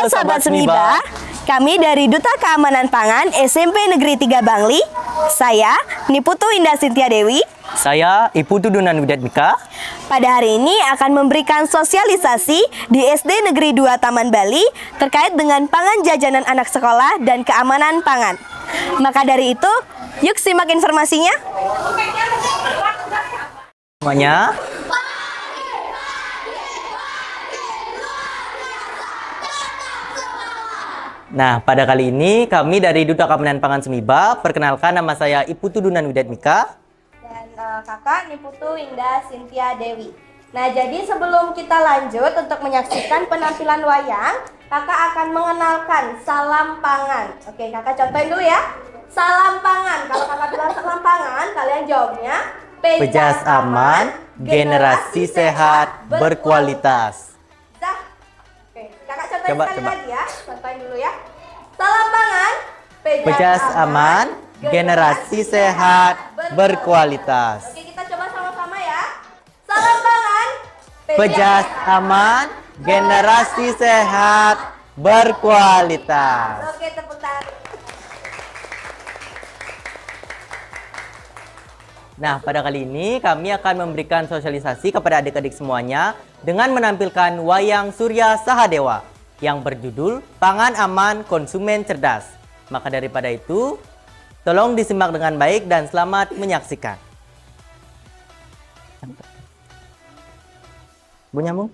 Halo Sahabat Semiba, kami dari Duta Keamanan Pangan SMP Negeri 3 Bangli. Saya Niputu Indah Sintia Dewi. Saya Iputu Dunan Widatmika. Pada hari ini akan memberikan sosialisasi di SD Negeri 2 Taman Bali terkait dengan pangan jajanan anak sekolah dan keamanan pangan. Maka dari itu, yuk simak informasinya. Semuanya. Nah, pada kali ini kami dari Duta Keamanan Pangan Semiba, perkenalkan nama saya Iputu Dunan Widatmika. Dan kakak Niputu Indah Sintia Dewi. Nah, jadi sebelum kita lanjut untuk menyaksikan penampilan wayang, kakak akan mengenalkan salam pangan. Oke, kakak contohin dulu ya. Salam pangan. Kalau kakak bilang salam pangan, kalian jawabnya Pejas aman, generasi sehat, berkualitas. Oke, kakak contohin Coba. lagi ya. Contohin dulu ya. Salam pangan, Pejas aman, generasi sehat, berkualitas. Oke, kita coba sama-sama ya. Salam pangan, Pejas aman, generasi sehat, berkualitas. Oke, tepuk tangan. Nah, pada kali ini kami akan memberikan sosialisasi kepada adik-adik semuanya dengan menampilkan wayang Surya Sahadewa yang berjudul Pangan Aman Konsumen Cerdas. Maka daripada itu, tolong disimak dengan baik dan selamat menyaksikan. Bu nyambung?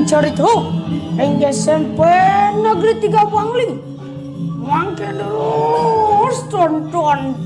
cerita hingga sampai negeri Tiga Pangling. Makin terus tonton.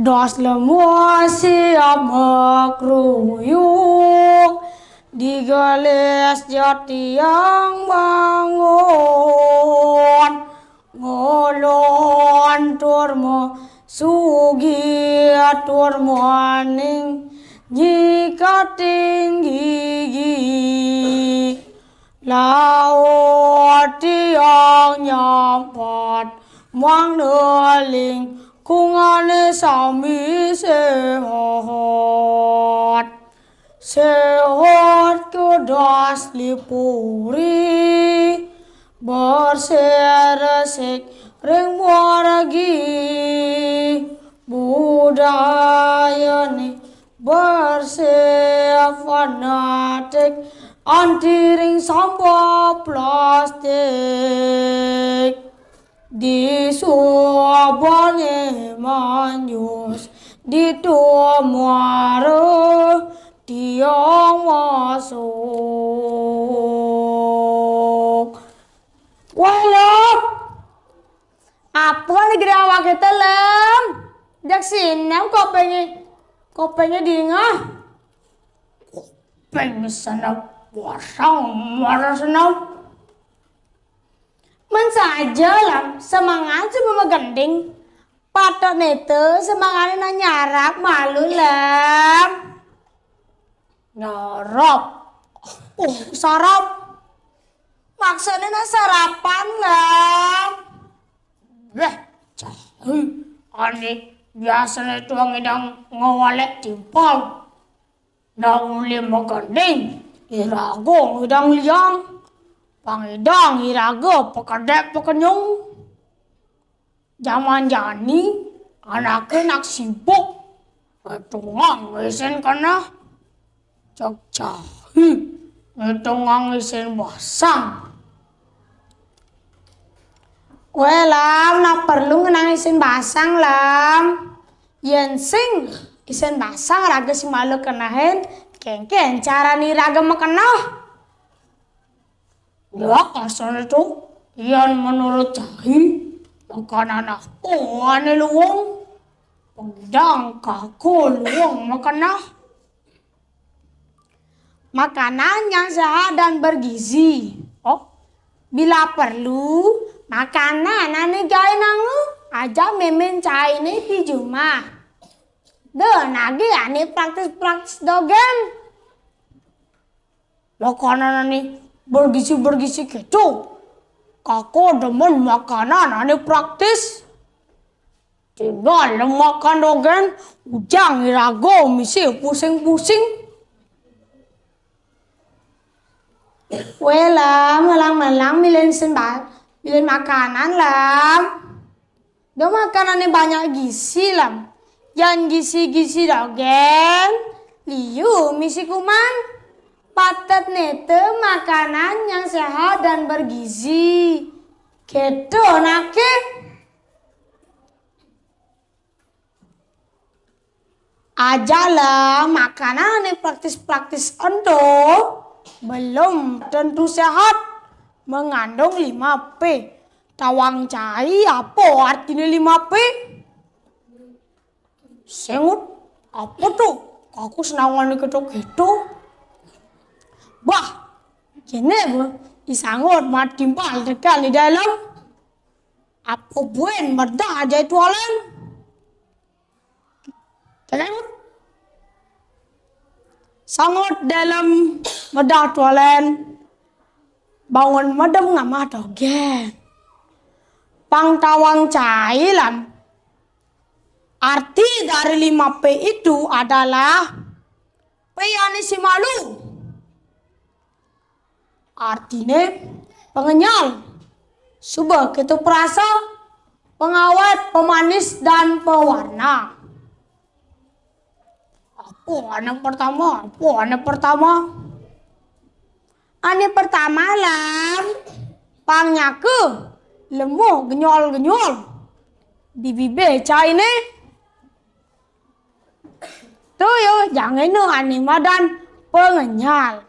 Das lemua siap makruyuk digelis jati yang bangun ngolon turmo sugi turmo aning jika tinggi laut yang nyampat mang neling kungane sami sehat kudas lipuri berseresik ring waragi budaya ni bersefanatik anti ring sampah plastik di suabane manyus di tua muara tiang masuk walok apa nih gerak awak kita lem jak sinem kopengnya dingah kopeng sana wasang marah senam men saja lah semangat cuma gending patok nete semangatnya nyarap malu lam nyarap sarap maksudnya sarapan lam ani biasanya itu ngidang ngawalek timpal dang lima gending irago ngidang liang pangidang iraga pekedek pekenyung zaman jani anaknya nak sibuk tungang isen kana cak cahi tungang isen basang lam nak perlu ngenang isen basang lam yen sing isen basang raga si malu kenahin kengken cara ni raga makanah ya asal itu yang menurut Cahi makanan aku ane luwung pengidang kaku luwung makanan yang sehat dan bergizi bila perlu makanan ane gaya nangu aja memen Cahi ini di rumah nagi ane praktis dogen makanan ane bergizi gitu. Kako demen makanan ane praktis. Tinggal makan dogen ujang irago misi pusing-pusing. Melang milih makanan lam. Dia makanannya banyak gizi lam. Yang gizi-gizi dogen. Liu misi kuman. Patet nete makanan yang sehat dan bergizi. Gitu nake. Ajalah makanan yang praktis-praktis endo. belum tentu sehat, mengandung 5P. Tawang cai apa artinya 5P? Sengut, apa tuh? Aku senangan gitu-gitu. Bah, kene bu, isangot matimpal tekan di dalam. Apa buen merda aja itu alam. Tekan sangot dalam merda tualen. Bangun madam ngamah dogen. Pang tawang cailam. Arti dari 5P itu adalah peyani si malu. Artinya pengenyal, subah itu perasa, pengawet, pemanis, dan pewarna. Apa anak pertama? Apa anak pertama? Anak pertama lam, pangnyaku, lemuh, genyol-genyol. Di bibir cai ni. Tuh yo, jangan no anima dan pengenyal.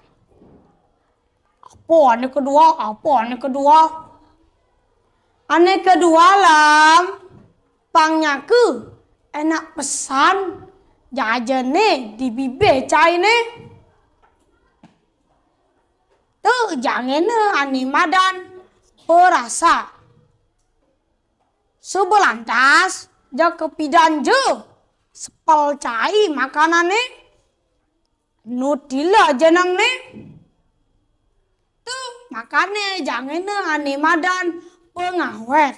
Apa ane kedua? Apa ane kedua? Ane kedua lam, pangnyaku enak pesan jajan nih di bibir cai nih. Tuh jangan no anima dan perasa. Sebelantas, jak kepidan je. Sepel cai makanan nih. Nutila jenang nih. Tuh makannya jangan anima dan pengawet.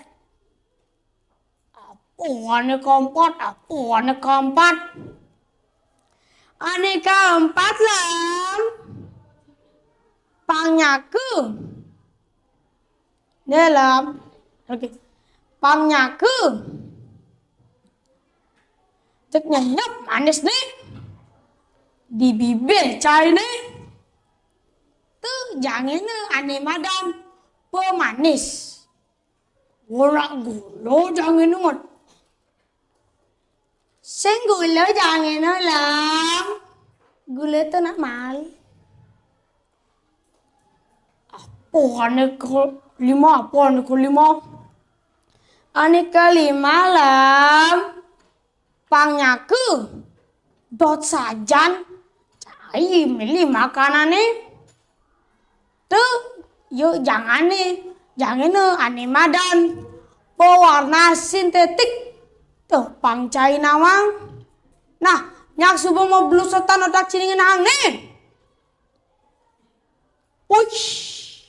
Apa ane keempat? Apa ane keempat? Ane keempat lam. Pangnyaku. Dalam. Oke. Pangnyaku. Cek nyenyap manis nih. Di bibir cai nih. Tuh jangan aneh madam pemanis. Gula gulo jangan nungut. Sing gula jangan lam. Gula itu nak mal. Apa aneh kelima? Apa aneh kelima? Aneh kelima lam. Pangnyaku dot sajan cai milih makanan nih. Tuh yuk jangan aneh madan pewarna sintetik tuh pang cai nawang. Nah nyak subuh mau belusutan otak ciringin hang nih. Wush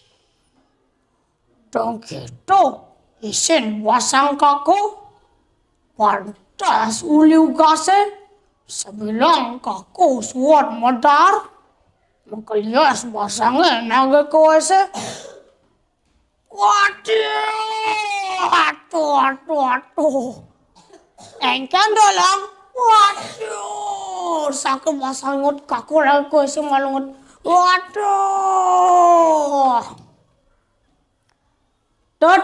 dong gitu isin wasang kaku pantas uliu gase sebilang kaku suat modar makalias wasangnya naga kuasa. Waduh. Engkan dolang. Waduh. Sakit wasangut kaku lagi kuasa malungut. Waduh. Tuh.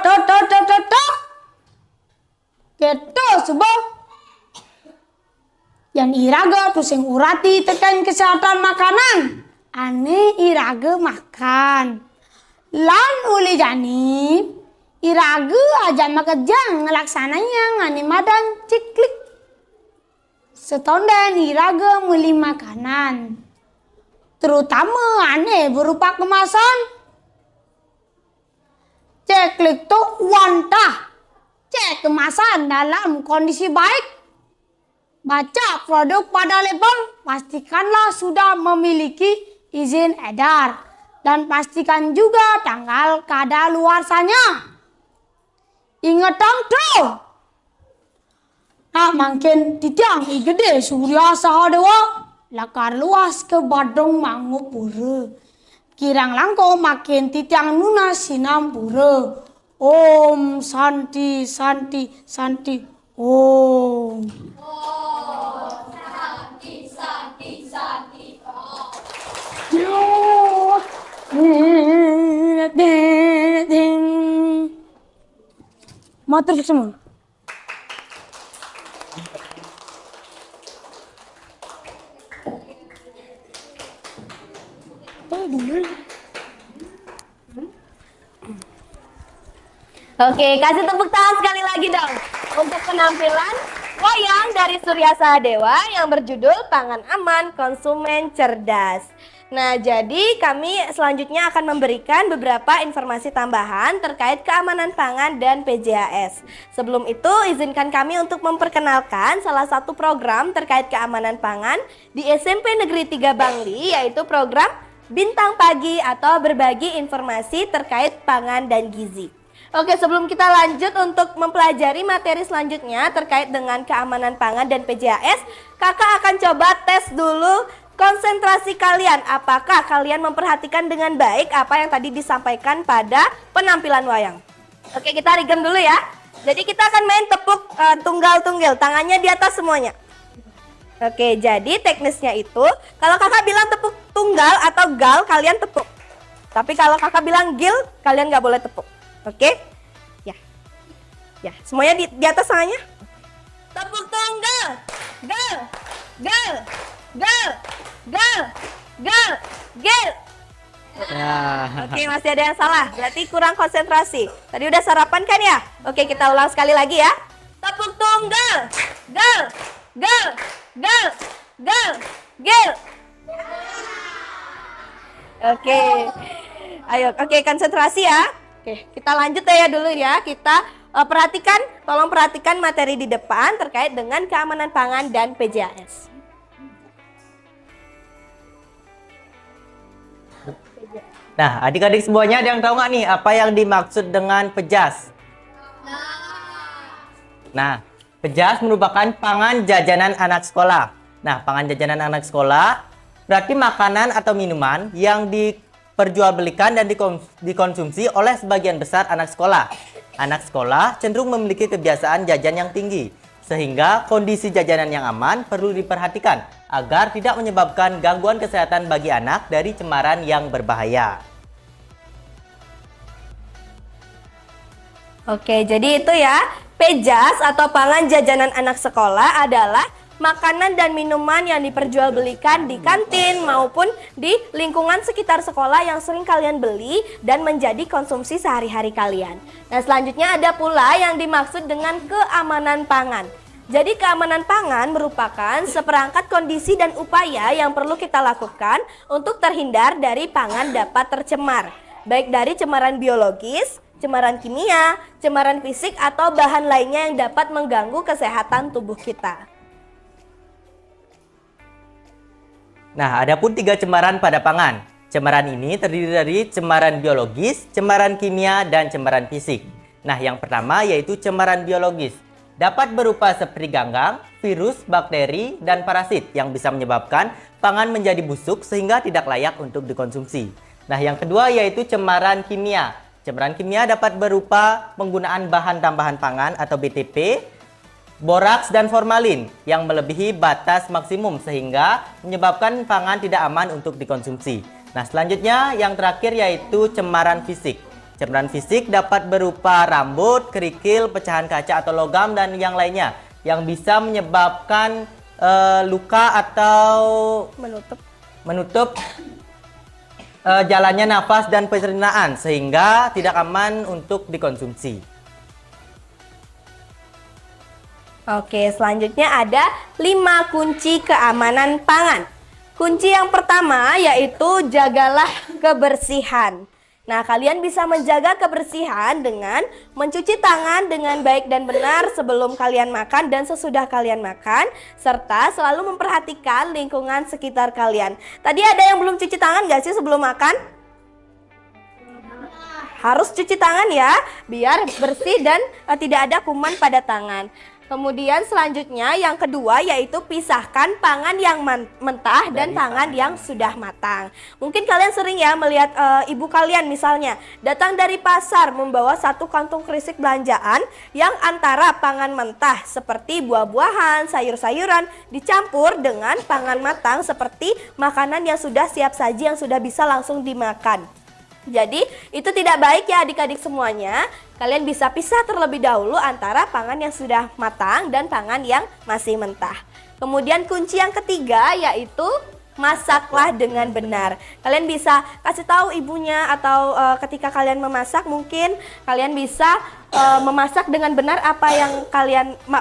Gitu sebab. Yang iraga tuh sing urati tekan kesehatan makanan. Ane iraga makan. Lan uli jani iraga aja makejang ngelaksananya ngani madan ciklik. Setondan iraga muli makanan. Terutama ane berupa kemasan. Ciklik tuh wantah. Cek kemasan dalam kondisi baik. Baca produk pada label, pastikanlah sudah memiliki izin edar. Dan pastikan juga tanggal kadaluarsanya. Ingat tuh. Nah makin titiang igede Surya Sahadewa. Lakar luas ke Badung Mangupura. Kirang langko makin titiang nuna Sinampura. Om Santi. Om. Matur semua. Oke, kasih tepuk tangan sekali lagi dong untuk penampilan wayang dari Surya Sahadewa yang berjudul Pangan Aman, Konsumen Cerdas. Nah, jadi kami selanjutnya akan memberikan beberapa informasi tambahan terkait keamanan pangan dan PJAS. Sebelum itu, izinkan kami untuk memperkenalkan salah satu program terkait keamanan pangan di SMP Negeri 3 Bangli, yaitu program Bintang Pagi atau berbagi informasi terkait pangan dan gizi. Oke, sebelum kita lanjut untuk mempelajari materi selanjutnya terkait dengan keamanan pangan dan PJAS, kakak akan coba tes dulu konsentrasi kalian. Apakah kalian memperhatikan dengan baik apa yang tadi disampaikan pada penampilan wayang? Oke, kita rigem dulu ya. Jadi kita akan main tepuk tunggal-tunggal, tangannya di atas semuanya. Oke, jadi teknisnya itu kalau kakak bilang tepuk tunggal atau gal, kalian tepuk. Tapi kalau kakak bilang gil, kalian nggak boleh tepuk. Oke? Ya, semuanya di atas tangannya. Tepuk tunggal. Gal. Gal. Gal. Gal. Gal. Gil. Ya. Oke, masih ada yang salah. Berarti kurang konsentrasi. Tadi udah sarapan kan ya? Oke, kita ulang sekali lagi ya. Tepuk tunggal. Gal. Gal. Gal. Gal. Gil. Oke. Ayo, oke, konsentrasi ya. Oke, kita lanjut ya dulu ya. Kita tolong perhatikan materi di depan terkait dengan keamanan pangan dan PJAS. Nah, adik-adik semuanya ada yang tahu nggak nih apa yang dimaksud dengan pejas? Nah, pejas merupakan pangan jajanan anak sekolah. Nah, pangan jajanan anak sekolah berarti makanan atau minuman yang diperjualbelikan dan dikonsumsi oleh sebagian besar anak sekolah. Anak sekolah cenderung memiliki kebiasaan jajan yang tinggi, sehingga kondisi jajanan yang aman perlu diperhatikan agar tidak menyebabkan gangguan kesehatan bagi anak dari cemaran yang berbahaya. Oke, jadi itu ya, pejas atau pangan jajanan anak sekolah adalah makanan dan minuman yang diperjualbelikan di kantin maupun di lingkungan sekitar sekolah yang sering kalian beli dan menjadi konsumsi sehari-hari kalian. Nah, selanjutnya ada pula yang dimaksud dengan keamanan pangan. Jadi keamanan pangan merupakan seperangkat kondisi dan upaya yang perlu kita lakukan untuk terhindar dari pangan dapat tercemar, baik dari cemaran biologis, cemaran kimia, cemaran fisik atau bahan lainnya yang dapat mengganggu kesehatan tubuh kita. Nah, ada pun 3 cemaran pada pangan. Cemaran ini terdiri dari cemaran biologis, cemaran kimia, dan cemaran fisik. Nah, yang pertama yaitu cemaran biologis. Dapat berupa seperti ganggang, virus, bakteri, dan parasit yang bisa menyebabkan pangan menjadi busuk sehingga tidak layak untuk dikonsumsi. Nah, yang kedua yaitu cemaran kimia. Cemaran kimia dapat berupa penggunaan bahan tambahan pangan atau BTP, boraks dan formalin yang melebihi batas maksimum sehingga menyebabkan pangan tidak aman untuk dikonsumsi. Nah, selanjutnya yang terakhir yaitu cemaran fisik. Cemaran fisik dapat berupa rambut, kerikil, pecahan kaca atau logam dan yang lainnya yang bisa menyebabkan luka atau menutup jalannya nafas dan pencernaan sehingga tidak aman untuk dikonsumsi. Oke, selanjutnya ada 5 kunci keamanan pangan. Kunci yang pertama yaitu jagalah kebersihan. Nah, kalian bisa menjaga kebersihan dengan mencuci tangan dengan baik dan benar sebelum kalian makan dan sesudah kalian makan, serta selalu memperhatikan lingkungan sekitar kalian. Tadi ada yang belum cuci tangan nggak sih sebelum makan? Harus cuci tangan ya, biar bersih dan tidak ada kuman pada tangan. Kemudian selanjutnya yang kedua yaitu pisahkan pangan yang mentah dan pangan yang sudah matang. Mungkin kalian sering ya melihat ibu kalian misalnya datang dari pasar membawa satu kantung krisik belanjaan yang antara pangan mentah seperti buah-buahan, sayur-sayuran dicampur dengan pangan matang seperti makanan yang sudah siap saji yang sudah bisa langsung dimakan. Jadi itu tidak baik ya adik-adik semuanya. Kalian bisa pisah terlebih dahulu antara pangan yang sudah matang dan pangan yang masih mentah. Kemudian kunci yang ketiga yaitu masaklah dengan benar. Kalian bisa kasih tahu ibunya atau ketika kalian memasak mungkin kalian bisa memasak dengan benar apa yang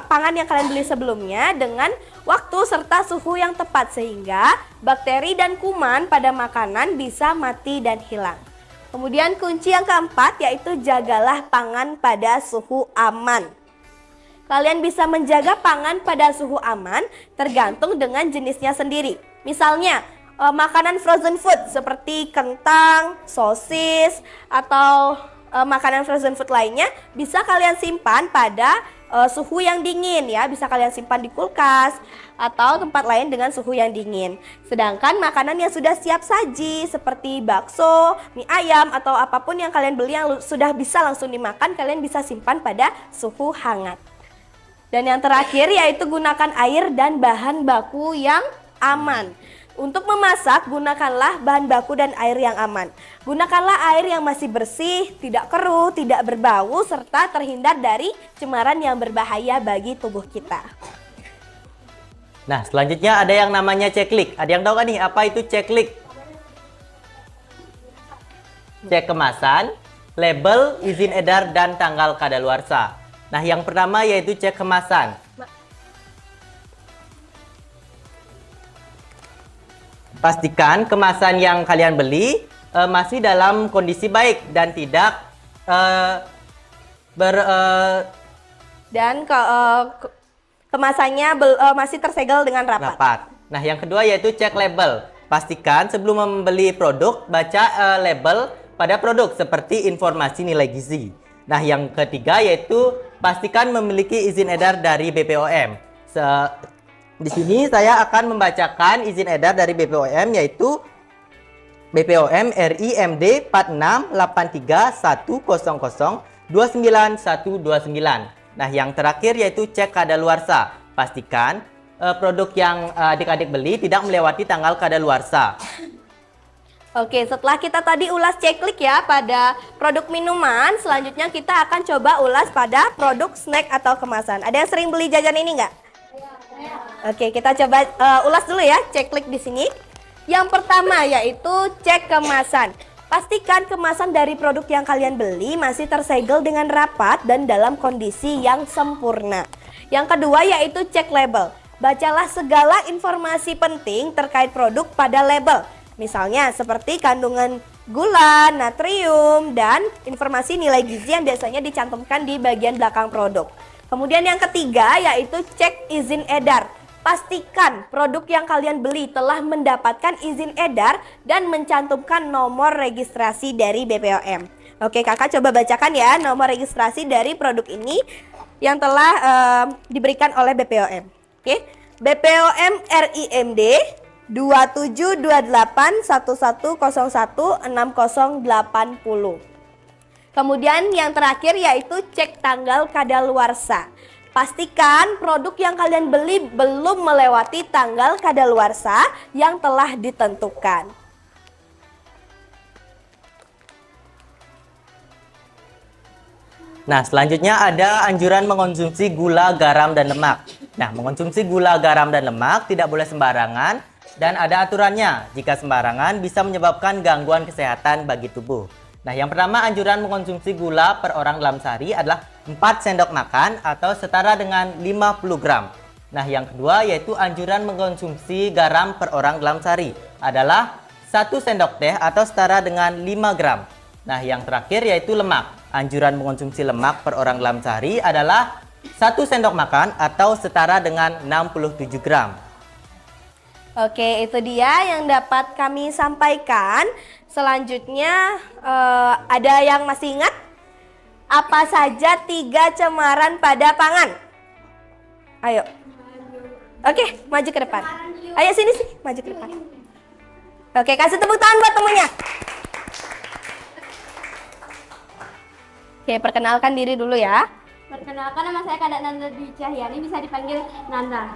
pangan yang kalian beli sebelumnya dengan waktu serta suhu yang tepat sehingga bakteri dan kuman pada makanan bisa mati dan hilang. Kemudian kunci yang keempat yaitu jagalah pangan pada suhu aman. Kalian bisa menjaga pangan pada suhu aman tergantung dengan jenisnya sendiri. Misalnya, makanan frozen food seperti kentang, sosis, atau makanan frozen food lainnya bisa kalian simpan pada suhu yang dingin ya. Bisa kalian simpan di kulkas atau tempat lain dengan suhu yang dingin. Sedangkan makanan yang sudah siap saji seperti bakso, mie ayam, atau apapun yang kalian beli yang sudah bisa langsung dimakan, kalian bisa simpan pada suhu hangat. Dan yang terakhir yaitu gunakan air dan bahan baku yang aman. Untuk memasak, gunakanlah bahan baku dan air yang aman. Gunakanlah air yang masih bersih, tidak keruh, tidak berbau, serta terhindar dari cemaran yang berbahaya bagi tubuh kita. Nah, selanjutnya ada yang namanya ceklik. Ada yang tahu kan nih apa itu ceklik? Cek kemasan, label, izin edar, dan tanggal kadaluarsa. Nah, yang pertama yaitu cek kemasan. Pastikan kemasan yang kalian beli masih dalam kondisi baik dan tidak kemasannya masih tersegel dengan rapat. Nah, yang kedua yaitu cek label. Pastikan sebelum membeli produk, baca label pada produk seperti informasi nilai gizi. Nah, yang ketiga yaitu pastikan memiliki izin edar dari BPOM. Di sini saya akan membacakan izin edar dari BPOM yaitu BPOM RI MD 4683100299129. Nah, yang terakhir yaitu cek kadaluarsa. Pastikan produk yang adik-adik beli tidak melewati tanggal kadaluarsa. Oke, setelah kita tadi ulas ceklik ya pada produk minuman, selanjutnya kita akan coba ulas pada produk snack atau kemasan. Ada yang sering beli jajan ini nggak? Oke, kita coba ulas dulu ya ceklik di sini. Yang pertama yaitu cek kemasan. Pastikan kemasan dari produk yang kalian beli masih tersegel dengan rapat dan dalam kondisi yang sempurna. Yang kedua yaitu cek label. Bacalah segala informasi penting terkait produk pada label. Misalnya seperti kandungan gula, natrium, dan informasi nilai gizi yang biasanya dicantumkan di bagian belakang produk. Kemudian yang ketiga yaitu cek izin edar. Pastikan produk yang kalian beli telah mendapatkan izin edar dan mencantumkan nomor registrasi dari BPOM. Oke, kakak coba bacakan ya nomor registrasi dari produk ini yang telah diberikan oleh BPOM. Oke, BPOM RIMD 272811016080. Kemudian yang terakhir yaitu cek tanggal kadaluarsa. Pastikan produk yang kalian beli belum melewati tanggal kadaluarsa yang telah ditentukan. Nah, selanjutnya ada anjuran mengonsumsi gula, garam, dan lemak. Nah, mengonsumsi gula, garam, dan lemak tidak boleh sembarangan dan ada aturannya. Jika sembarangan bisa menyebabkan gangguan kesehatan bagi tubuh. Nah, yang pertama anjuran mengonsumsi gula per orang dalam sehari adalah 4 sendok makan atau setara dengan 50 gram. Nah, yang kedua yaitu anjuran mengonsumsi garam per orang dalam sehari adalah 1 sendok teh atau setara dengan 5 gram. Nah, yang terakhir yaitu lemak. Anjuran mengonsumsi lemak per orang dalam sehari adalah 1 sendok makan atau setara dengan 67 gram. Oke, itu dia yang dapat kami sampaikan. Selanjutnya ada yang masih ingat? Apa saja 3 cemaran pada pangan? Ayo. Oke, maju ke depan. Ayo sini, maju ke depan. Oke, kasih tepuk tangan buat temunya. Oke, perkenalkan diri dulu ya. Perkenalkan, nama saya Kak Nanda Dwi Cahyani, bisa dipanggil Nanda.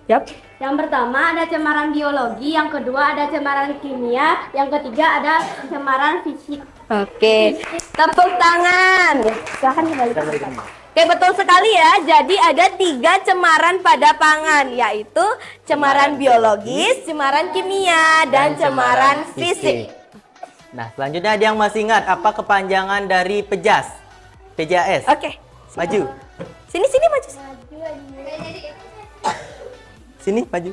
Yap. Yang pertama ada cemaran biologi, yang kedua ada cemaran kimia, yang ketiga ada cemaran fisik. Oke, tepuk tangan. Silahkan kembali ke tempat. Oke, betul sekali ya. Jadi ada 3 cemaran pada pangan, yaitu cemaran biologis, cemaran kimia, dan cemaran fisik. Nah, selanjutnya ada yang masih ingat apa kepanjangan dari PEJAS? PJAS. Oke, Maju. sini maju. Sini, maju.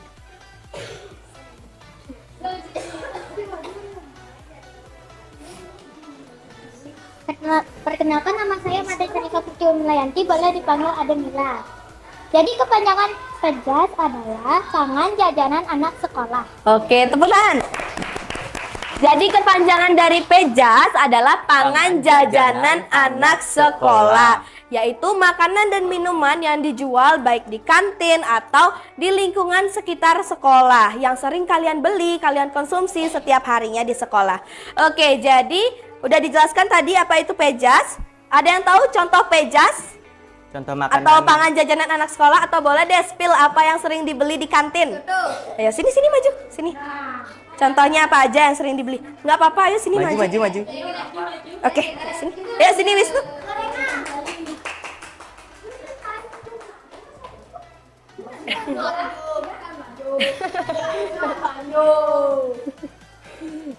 Perkenalkan, nama saya Mada Carika Putri Melayanti, boleh dipanggil Ademila. Jadi kepanjangan PEJAS adalah pangan jajanan anak sekolah. Oke, tepuk tangan. Jadi kepanjangan dari PEJAS adalah pangan jajanan anak sekolah, yaitu makanan dan minuman yang dijual baik di kantin atau di lingkungan sekitar sekolah yang sering kalian beli, kalian konsumsi setiap harinya di sekolah. Oke, jadi udah dijelaskan tadi apa itu PEJAS? Ada yang tahu contoh PEJAS? Contoh makanan. Atau pangan jajanan anak sekolah, atau boleh deh spill apa yang sering dibeli di kantin? Ayo sini maju, sini. Contohnya apa aja yang sering dibeli? Nggak apa-apa, ayo sini maju. Maju. Oke, sini. Ayo sini Wisnu.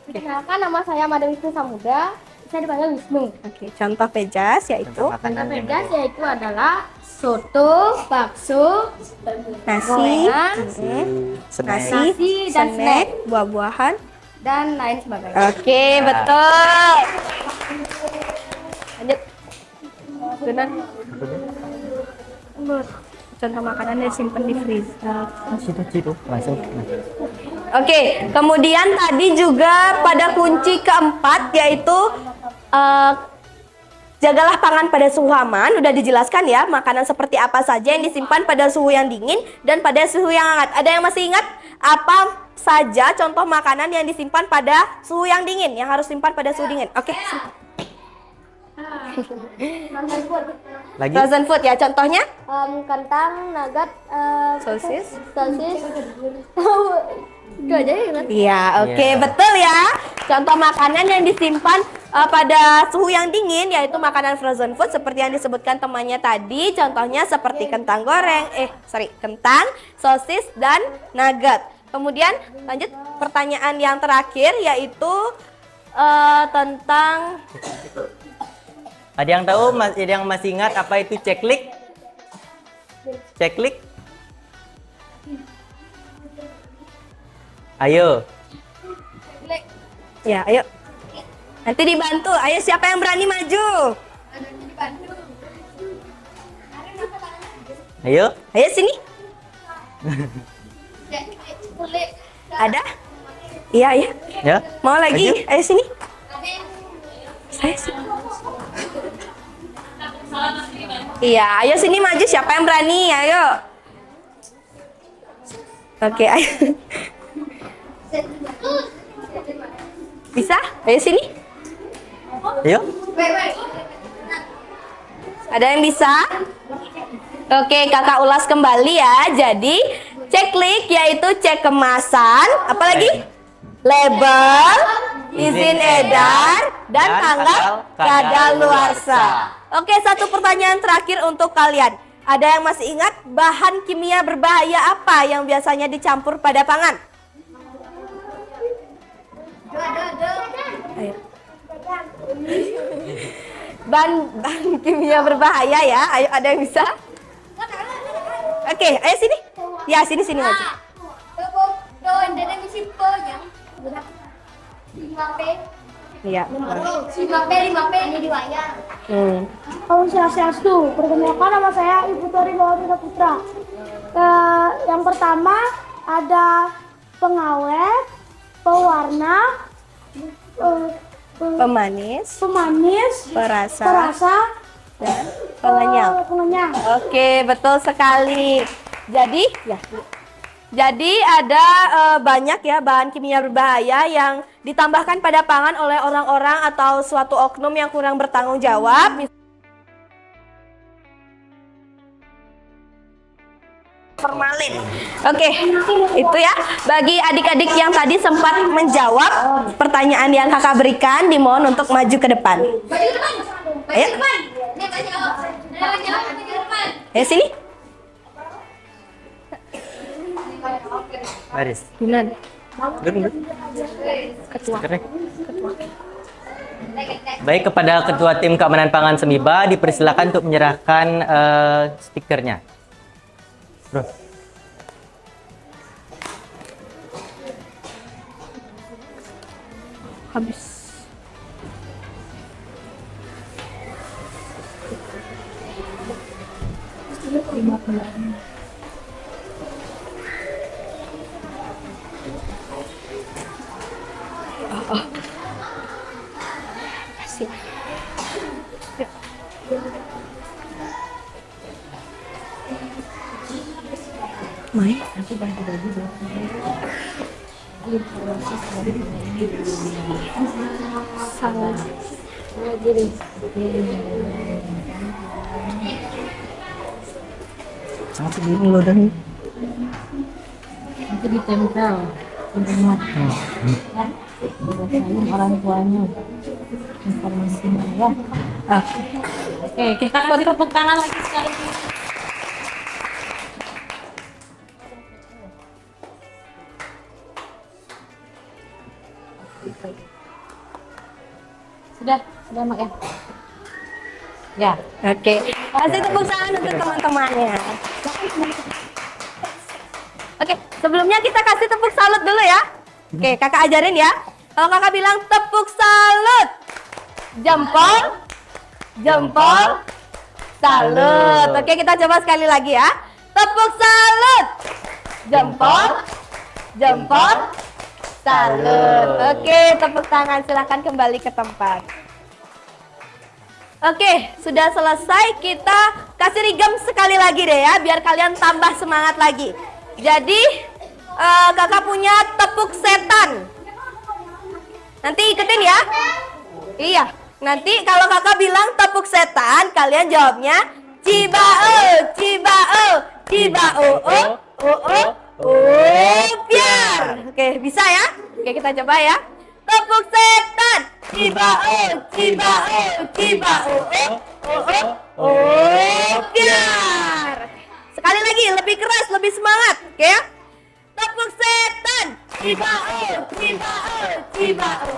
Perkenalkan, nama saya Mada Wisnu Samudra, bisa dipanggil Wisnu. Oke, contoh PEJAS yaitu Contoh makanan yang PEJAS yaitu adalah soto, bakso, nasi, gorengan, snack. nasi, dan snack, buah-buahan. dan lain sebagainya. Oke, betul. Lanjut. Benar. Contoh makanan yang simpan di freezer. Situ. Langsung. Oke, kemudian tadi juga pada kunci keempat yaitu jagalah pangan pada suhu aman. Udah dijelaskan ya, makanan seperti apa saja yang disimpan pada suhu yang dingin dan pada suhu yang hangat. Ada yang masih ingat apa saja contoh makanan yang disimpan pada suhu yang dingin, yang harus simpan pada suhu dingin? Oke. Lagi. Frozen food ya, contohnya? Kentang, nugget, Sosis. Itu aja ya kan? Iya, oke, Iya. betul ya. Contoh makanan yang disimpan pada suhu yang dingin yaitu makanan frozen food seperti yang disebutkan temannya tadi. Contohnya seperti kentang goreng, kentang, sosis, dan nugget. Kemudian lanjut pertanyaan yang terakhir yaitu tentang Ada yang tahu, ada yang masih ingat apa itu ceklik? Ceklik? Ayo. ya, ayo. Nanti dibantu. Ayo siapa yang berani maju? Ayo. Ayo sini. Ada? Iya, iya. Ya. Mau lagi? Maju. Ayo sini. Saya sini. Iya, ayo sini maju. Siapa yang berani? Ayo. Oke, ayo. Bisa? Ayo sini. Ayo. Ada yang bisa? Oke, kakak ulas kembali ya. Jadi, ceklik yaitu cek kemasan, apalagi? Label, izin edar, dan tanggal kadaluarsa. Oke, satu pertanyaan terakhir untuk kalian. Ada yang masih ingat bahan kimia berbahaya apa yang biasanya dicampur pada pangan? Ayo. Bahan kimia berbahaya ya. Ayo, ada yang bisa? Oke, ayo sini. Ya, sini maju. Iya. 5P ini di wayang. Om Swastiastu, perkenalkan nama saya Ibu Tori Bawarina Putra. Yang pertama ada pengawet, pewarna, Pemanis, perasa, dan pengenyal. pengenyal. Oke, betul sekali. Jadi ada banyak ya bahan kimia berbahaya yang ditambahkan pada pangan oleh orang-orang atau suatu oknum yang kurang bertanggung jawab. Formalin. Oke, itu ya. Bagi adik-adik yang tadi sempat menjawab pertanyaan yang kakak berikan, dimohon untuk maju ke depan. Ayo. Sini. Baris. Benar. Ketua. Baik, kepada Ketua Tim Keamanan Pangan Semiba dipersilakan untuk menyerahkan stikernya. Bro. Habis. Kasih. Mai, aku bantu bagi salah. Jadi Aku bingung loh dan Itu ditempel di rumah. Ya, dirasain orang tuanya informasinya ya. Oke, kita beri tepuk tangan lagi sekali. Sudah Mak ya. Ya. Oke, kasih tepuk tangan untuk teman-temannya. Oke, sebelumnya kita kasih tepuk salut dulu ya. Oke, kakak ajarin ya. Kalau kakak bilang tepuk salut, jempol, jempol, salut. Oke, kita coba sekali lagi ya. Tepuk salut, jempol, jempol, salut. Oke, tepuk tangan, silahkan kembali ke tempat. Oke, sudah selesai. Kita kasih rigam sekali lagi deh ya, biar kalian tambah semangat lagi. Jadi, kakak punya tepuk setan. Nanti ikutin ya. Iya, nanti kalau kakak bilang tepuk setan, kalian jawabnya cibao, cibao, cibao, biar. Oke, bisa ya? Oke, kita coba ya. Tepuk setan, cibao, cibao, cibao, biar. Sekali lagi, lebih keras, lebih semangat, oke ya? Tepuk setan, cibao, cibao, cibao,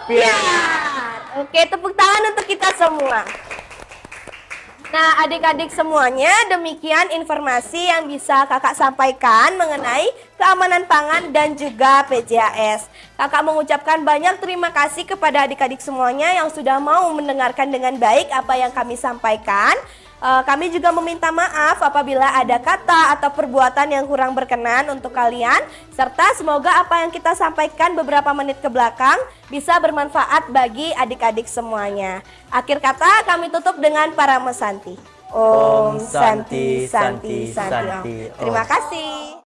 biar. Oke, tepuk tangan untuk kita semua. Nah, adik-adik semuanya, demikian informasi yang bisa kakak sampaikan mengenai keamanan pangan dan juga PJAS. Kakak mengucapkan banyak terima kasih kepada adik-adik semuanya yang sudah mau mendengarkan dengan baik apa yang kami sampaikan. Kami juga meminta maaf apabila ada kata atau perbuatan yang kurang berkenan untuk kalian, serta semoga apa yang kita sampaikan beberapa menit ke belakang bisa bermanfaat bagi adik-adik semuanya. Akhir kata kami tutup dengan para mesanti. Om Santi Santi Santi Om. Terima kasih.